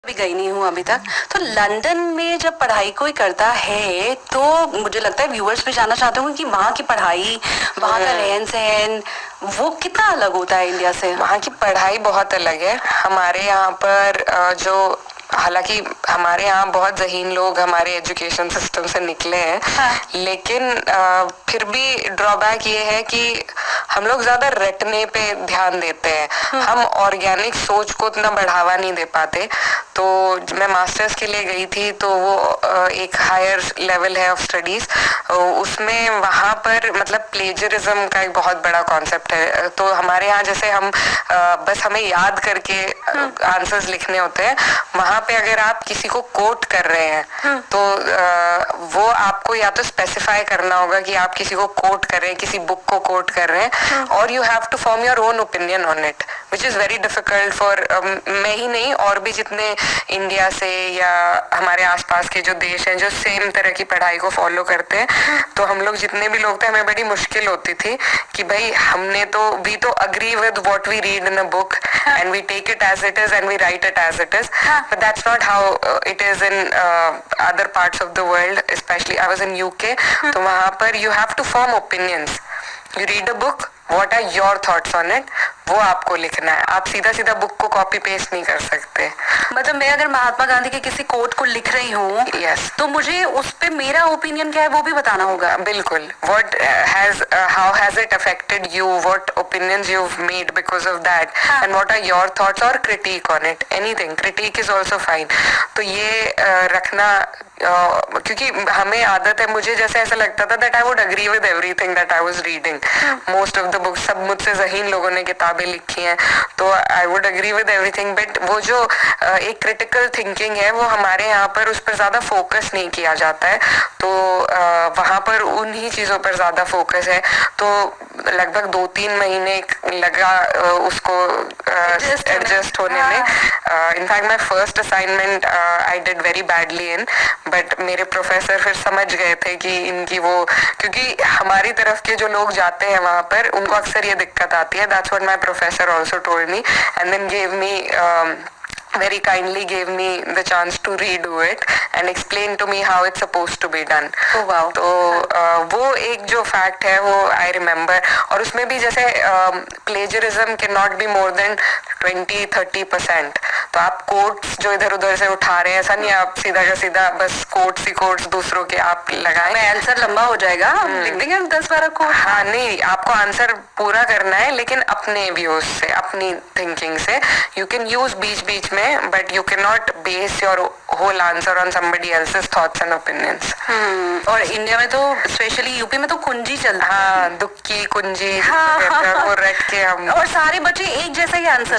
भी गई नहीं हूँ अभी तक। तो लंदन में जब पढ़ाई कोई करता है तो मुझे लगता है व्यूअर्स भी जानना चाहते होंगे कि वहाँ की पढ़ाई, वहाँ का रहन सहन वो कितना अलग होता है इंडिया से। वहाँ की पढ़ाई बहुत अलग है। हमारे यहाँ पर हालांकि हमारे यहाँ बहुत ज़हीन लोग हमारे एजुकेशन सिस्टम से निकले हैं, लेकिन फिर भी ड्रॉबैक ये है कि हम लोग ज़्यादा रटने पे ध्यान देते हैं। हम ऑर्गेनिक सोच को उतना बढ़ावा नहीं दे पाते। तो मैं मास्टर्स के लिए गई थी, तो वो एक हायर लेवल है ऑफ स्टडीज़, उसमें वहाँ पर मतलब प्लेजरिज्म का एक बहुत बड़ा कॉन्सेप्ट है। तो हमारे यहाँ जैसे हम बस हमें याद करके आंसर्स लिखने होते हैं, वहाँ पे अगर आप किसी को कोट कर रहे हैं तो वो आपको या तो स्पेसिफाई करना होगा कि आप किसी को कोट कर रहे हैं, किसी बुक को कोट कर रहे हैं, और you have to form your own opinion on it, which is very difficult for मैं ही नहीं और भी जितने इंडिया से या हमारे आसपास के जो देश हैं जो सेम तरह की पढ़ाई को फॉलो करते हैं। तो हम लोग जितने भी लोग थे, हमें बड़ी मुश्किल होती थी कि भाई हमने तो वी तो agree with what we read in a book and we take it as it is and we write it as it is, but that's not how it is in other parts of the world, specially I was in UK. तो वहाँ पर you have to form opinions, you read a book, what are your thoughts on it, वो आपको लिखना है। आप सीधा सीधा बुक को कॉपी पेस्ट नहीं कर सकते। मतलब मैं अगर महात्मा गांधी के किसी कोट को लिख रही हूँ तो मुझे उस पे मेरा ओपिनियन क्या है वो भी बताना होगा। बिल्कुल, what how has it affected you, what opinions you've made because of that, and what are your thoughts or critique on it, anything, critique is also fine। तो ये रखना, क्योंकि हमें आदत है, मुझे जैसे ऐसा लगता था that I would agree with everything that I was reading, most of the books, सब मुझसे ज़हीन लोगों ने किताबें लिखी हैं, तो I would agree with everything, but वो जो एक क्रिटिकल थिंकिंग है वो हमारे यहाँ पर उस पर ज़्यादा फोकस नहीं किया जाता है। तो वहाँ पर उन्हीं चीज़ों पर ज़्यादा फोकस है। तो लगभग 2-3 महीने लगा उसको एडजस्ट होने में। In fact my first assignment I did very badly in, but मेरे प्रोफेसर फिर समझ गए थे कि इनकी वो, क्योंकि हमारी तरफ के जो लोग जाते हैं वहाँ पर उनको अक्सर ये दिक्कत आती है। That's what my professor also told me and then gave me very kindly gave me the chance to redo it and explain to me how it's supposed to be done। Oh wow। तो वो एक जो fact है वो I remember, और उसमें भी जैसे plagiarism cannot be more than 20-30%। तो आप कोट्स जो इधर उधर से उठा रहे हैं, ऐसा नहीं आप सीधा का सीधा बस कोट्स ही कोट्स दूसरों के आप लगाएं, मैं आंसर लंबा हो जाएगा, हम लिख देंगे 10-12 कोट। हाँ नहीं, आपको आंसर पूरा करना है लेकिन अपने व्यूज से, अपनी थिंकिंग से। यू कैन यूज बीच बीच में, but you cannot base your whole answer on somebody else's thoughts and opinions। और इंडिया में तो स्पेशली यूपी में तो कुंजी चलता है। हाँ, दुक्की कुंजी, वो रट के हम, और सारे बच्चे एक जैसा ही आंसर